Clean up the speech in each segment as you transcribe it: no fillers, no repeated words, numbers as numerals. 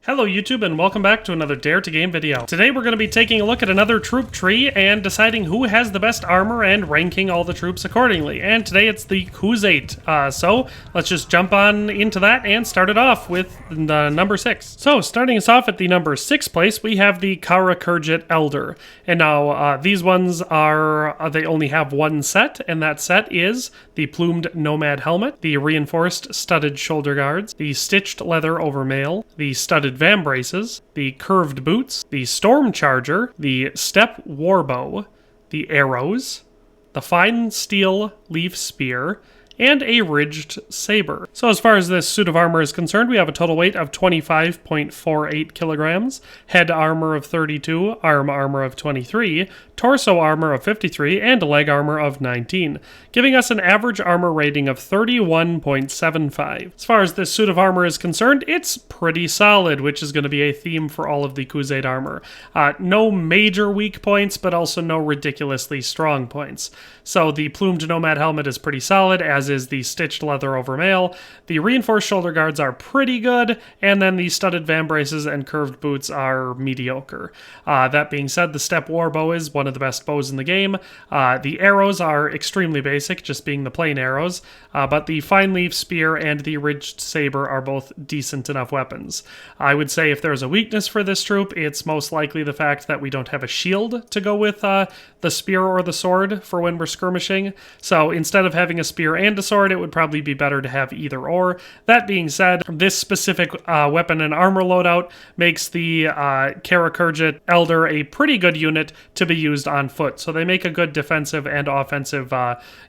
Hello YouTube and welcome back to another Dare to Game video. Today we're going to be taking a look at another troop tree and deciding who has the best armor and ranking all the troops accordingly. And today it's the Khuzait. So let's just jump on into that and start it off with the number 6. So starting us off at the number 6 place, we have the KARAKHERGIT Elder. And now these ones are, they only have one set, and that set is the plumed nomad helmet, the reinforced studded shoulder guards, the stitched leather overmail, the studded vambraces, the curved boots, the storm charger, the step warbow, the arrows, the fine steel leaf spear, and a ridged saber. So as far as this suit of armor is concerned, we have a total weight of 25.48 kilograms, head armor of 32, arm armor of 23, torso armor of 53, and leg armor of 19, giving us an average armor rating of 31.75. As far as this suit of armor is concerned, it's pretty solid, which is going to be a theme for all of the Khuzait armor. No major weak points, but also no ridiculously strong points. So the plumed nomad helmet is pretty solid, as is the stitched leather overmail. The reinforced shoulder guards are pretty good, and then the studded vambraces and curved boots are mediocre. That being said, the step warbow is one of the best bows in the game. The arrows are extremely basic, just being the plain arrows, but the fine leaf spear and the ridged saber are both decent enough weapons. I would say if there's a weakness for this troop, it's most likely the fact that we don't have a shield to go with the spear or the sword for when we're skirmishing. So instead of having a spear and a sword, it would probably be better to have either or. That being said, this specific weapon and armor loadout makes the KARAKHERGIT Elder a pretty good unit to be used on foot. So they make a good defensive and offensive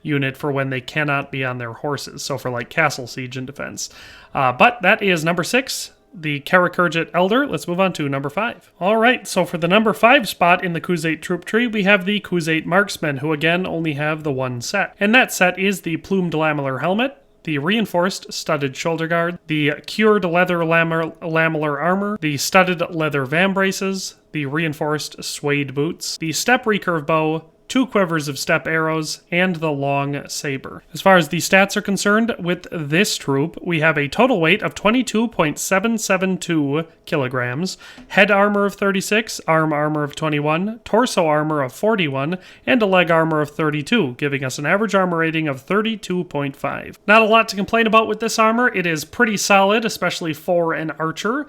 unit for when they cannot be on their horses. So for like castle siege and defense. But that is number 6. The KARAKHERGIT Elder. Let's move on to number 5. Alright, so for the number 5 spot in the Khuzait troop tree, we have the Khuzait MARKSMAN, who again only have the one set. And that set is the plumed lamellar helmet, the reinforced studded shoulder guard, the cured leather lamellar armor, the studded leather vambraces, the reinforced suede boots, the step recurve bow, 2 quivers of step arrows, and the long saber. As far as the stats are concerned, with this troop, we have a total weight of 22.772 kilograms, head armor of 36, arm armor of 21, torso armor of 41, and a leg armor of 32, giving us an average armor rating of 32.5. Not a lot to complain about with this armor. It is pretty solid, especially for an archer.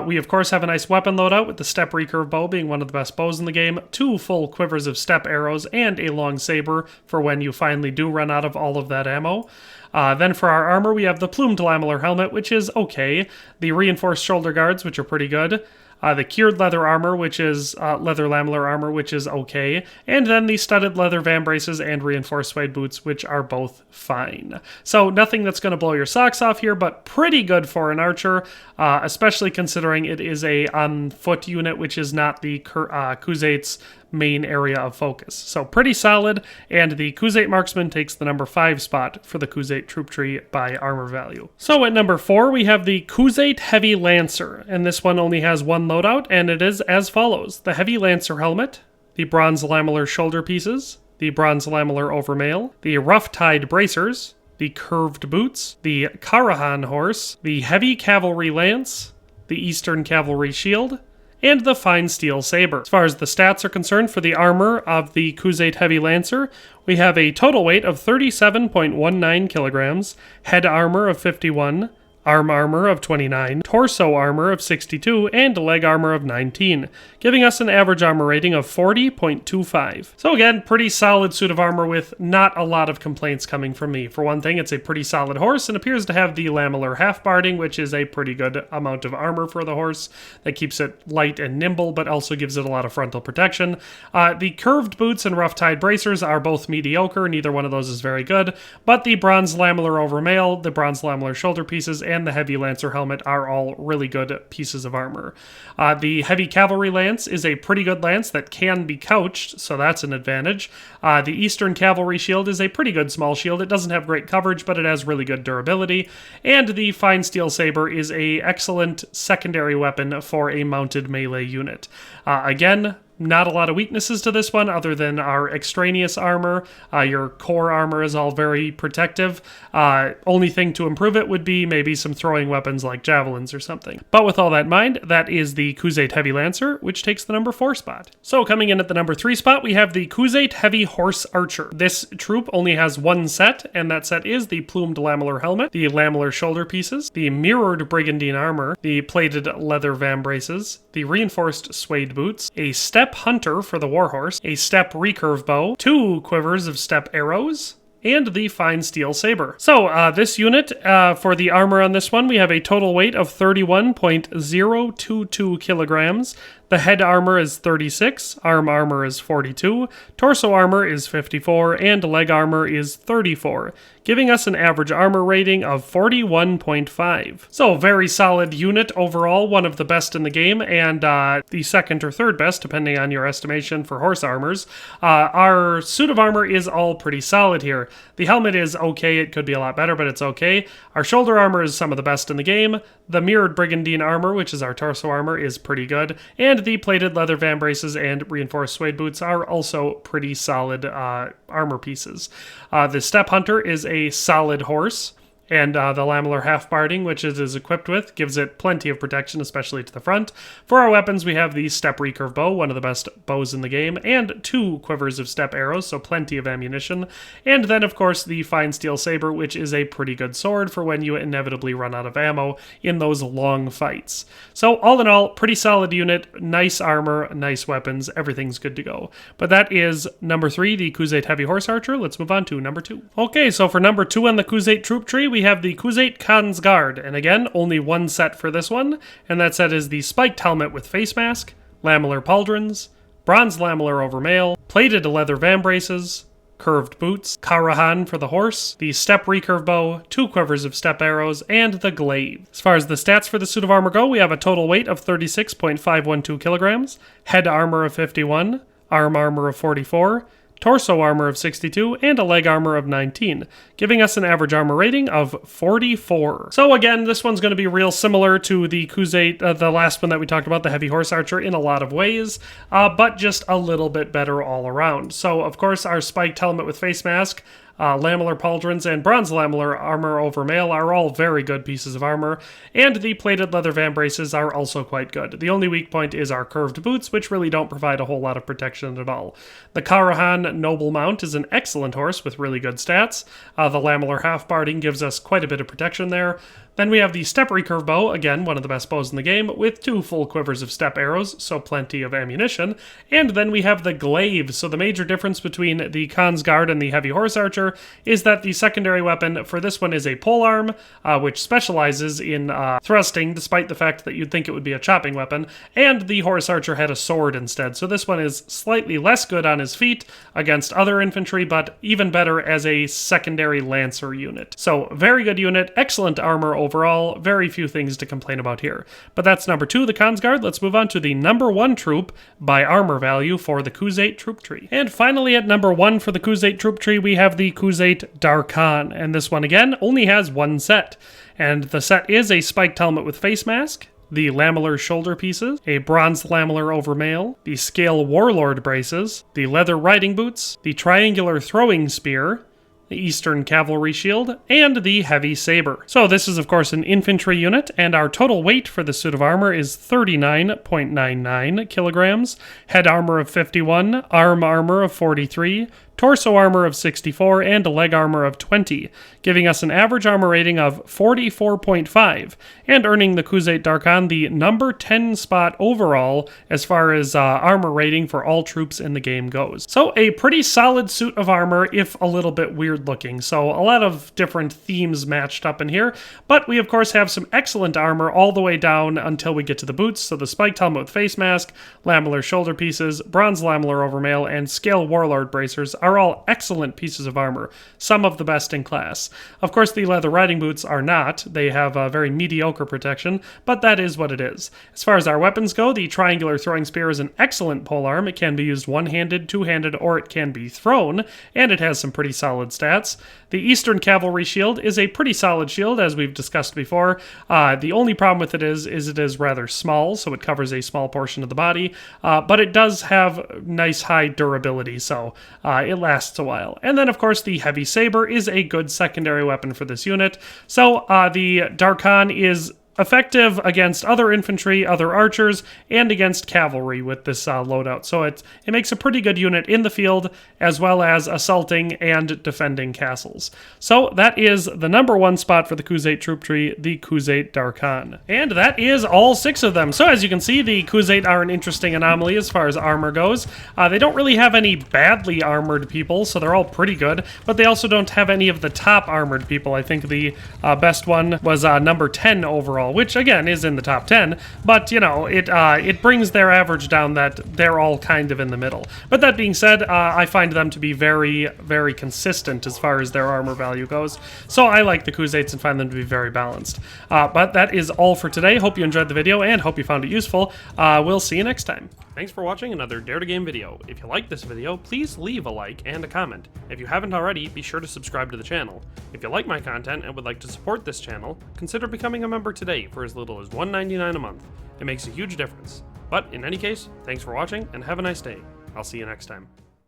We of course have a nice weapon loadout, with the step recurve bow being one of the best bows in the game, 2 full quivers of step arrows, and a long saber for when you finally do run out of all of that ammo. Then for our armor, we have the plumed lamellar helmet, which is okay, the reinforced shoulder guards, which are pretty good, the cured leather armor, which is leather lamellar armor, which is okay, and then the studded leather vambraces and reinforced suede boots, which are both fine. So nothing that's going to blow your socks off here, but pretty good for an archer, especially considering it is a on-foot unit, which is not the Khuzait's main area of focus. So pretty solid, and the Khuzait MARKSMAN takes the number 5 spot for the Khuzait troop tree by armor value. So at number 4, we have the Khuzait Heavy Lancer, and this one only has one loadout, and it is as follows: the Heavy Lancer helmet, the bronze lamellar shoulder pieces, the bronze lamellar overmail, the rough-tied bracers, the curved boots, the KARAKHEN horse, the heavy cavalry lance, the Eastern cavalry shield, and the fine steel saber. As far as the stats are concerned for the armor of the Khuzait Heavy Lancer, we have a total weight of 37.19 kilograms, head armor of 51, arm armor of 29, torso armor of 62, and leg armor of 19, giving us an average armor rating of 40.25. So again, pretty solid suit of armor with not a lot of complaints coming from me. For one thing, it's a pretty solid horse and appears to have the lamellar half-barding, which is a pretty good amount of armor for the horse that keeps it light and nimble, but also gives it a lot of frontal protection. The curved boots and rough-tied bracers are both mediocre. Neither one of those is very good, but the bronze lamellar overmail, the bronze lamellar shoulder pieces, and the heavy lancer helmet are all really good pieces of armor. The heavy cavalry lance is a pretty good lance that can be couched, so that's an advantage. The Eastern cavalry shield is a pretty good small shield. It doesn't have great coverage, but it has really good durability. And the fine steel saber is an excellent secondary weapon for a mounted melee unit. Again, Not a lot of weaknesses to this one other than our extraneous armor. Your core armor is all very protective. Only thing to improve it would be maybe some throwing weapons like javelins or something. But with all that in mind, that is the Khuzait Heavy Lancer, which takes the number 4 spot. So coming in at the number 3 spot, we have the Khuzait Heavy Horse Archer. This troop only has one set, and that set is the plumed lamellar helmet, the lamellar shoulder pieces, the mirrored brigandine armor, the plated leather vambraces, the reinforced suede boots, a step hunter for the warhorse, a step recurve bow, 2 quivers of step arrows, and the fine steel saber. So this unit, for the armor on this one, we have a total weight of 31.022 kilograms. The head armor is 36, arm armor is 42, torso armor is 54, and leg armor is 34, giving us an average armor rating of 41.5. So very solid unit overall, one of the best in the game, and the second or third best, depending on your estimation for horse armors. Our suit of armor is all pretty solid here. The helmet is okay, it could be a lot better, but it's okay. Our shoulder armor is some of the best in the game. The mirrored brigandine armor, which is our torso armor, is pretty good, and the plated leather vambraces and reinforced suede boots are also pretty solid armor pieces. The step hunter is a solid horse, and the lamellar half-barding, which it is equipped with, gives it plenty of protection, especially to the front. For our weapons, we have the step recurve bow, one of the best bows in the game, and 2 quivers of step arrows, so plenty of ammunition. And then, of course, the fine steel saber, which is a pretty good sword for when you inevitably run out of ammo in those long fights. So, all in all, pretty solid unit, nice armor, nice weapons, everything's good to go. But that is number 3, the Khuzait Heavy Horse Archer. Let's move on to number 2. Okay, so for number 2 on the Khuzait troop tree, we have the Khuzait Khan's Guard, and again, only one set for this one, and that set is the spiked helmet with face mask, lamellar pauldrons, bronze lamellar overmail, plated leather vambraces, curved boots, KARAKHERGIT for the horse, the step recurve bow, 2 quivers of step arrows, and the glaive. As far as the stats for the suit of armor go, we have a total weight of 36.512 kilograms, head armor of 51, arm armor of 44, torso armor of 62, and a leg armor of 19, giving us an average armor rating of 44. So again, this one's going to be real similar to the Khuzait, the last one that we talked about, the Heavy Horse Archer, in a lot of ways, but just a little bit better all around. So of course, our spiked helmet with face mask, lamellar pauldrons, and bronze lamellar armor over mail are all very good pieces of armor, and the plated leather vambraces are also quite good. The only weak point is our curved boots, which really don't provide a whole lot of protection at all. The KARAKHERGIT Noble Mount is an excellent horse with really good stats. The lamellar half-barding gives us quite a bit of protection there. Then we have the step recurve bow, again, one of the best bows in the game, with 2 full quivers of step arrows, so plenty of ammunition. And then we have the glaive. So the major difference between the Khan's Guard and the Heavy Horse Archer is that the secondary weapon for this one is a polearm, which specializes in thrusting, despite the fact that you'd think it would be a chopping weapon, and the Horse Archer had a sword instead. So this one is slightly less good on his feet against other infantry, but even better as a secondary lancer unit. So very good unit, excellent armor overall, very few things to complain about here. But that's number 2, the Khan's Guard. Let's move on to the number 1 troop by armor value for the Khuzait troop tree. And finally at number 1 for the Khuzait troop tree, we have the Khuzait DARKHAN, and this one again only has one set. And the set is a spiked helmet with face mask, the lamellar shoulder pieces, a bronze lamellar overmail, the scale warlord braces, the leather riding boots, the triangular throwing spear, the Eastern Cavalry Shield, and the Heavy Saber. So this is of course an infantry unit, and our total weight for the suit of armor is 39.99 kilograms, head armor of 51, arm armor of 43, torso armor of 64, and a leg armor of 20, giving us an average armor rating of 44.5, and earning the Khuzait DARKHAN the number 10 spot overall as far as armor rating for all troops in the game goes. So a pretty solid suit of armor, if a little bit weird looking. So a lot of different themes matched up in here, but we of course have some excellent armor all the way down until we get to the boots. So the spiked helmet with face mask, lamellar shoulder pieces, bronze lamellar overmail, and scale warlord bracers are are all excellent pieces of armor, some of the best in class. Of course, the leather riding boots are not. They have a very mediocre protection, but that is what it is. As far as our weapons go, the triangular throwing spear is an excellent polearm. It can be used one-handed, two-handed, or it can be thrown, and it has some pretty solid stats. The Eastern Cavalry shield is a pretty solid shield, as we've discussed before. The only problem with it is it is rather small, so it covers a small portion of the body, but it does have nice high durability, so it lasts a while. And then, of course, the Heavy Saber is a good secondary weapon for this unit. So the DARKHAN is effective against other infantry, other archers, and against cavalry with this loadout. So it makes a pretty good unit in the field, as well as assaulting and defending castles. So that is the number one spot for the Khuzait troop tree, the Khuzait DARKHAN. And that is all 6 of them. So as you can see, the Khuzait are an interesting anomaly as far as armor goes. They don't really have any badly armored people, so they're all pretty good, but they also don't have any of the top armored people. I think the best one was number 10 overall, which again is in the top 10, but you know, it brings their average down that they're all kind of in the middle. But that being said, I find them to be very, very consistent as far as their armor value goes, so I like the Khuzaits and find them to be very balanced. But that is all for today. Hope you enjoyed the video and hope you found it useful. We'll see you next time. Thanks for watching another Dare to Game video. If you liked this video, please leave a like and a comment. If you haven't already, be sure to subscribe to the channel. If you like my content and would like to support this channel, consider becoming a member today for as little as $1.99 a month. It makes a huge difference. But in any case, thanks for watching and have a nice day. I'll see you next time.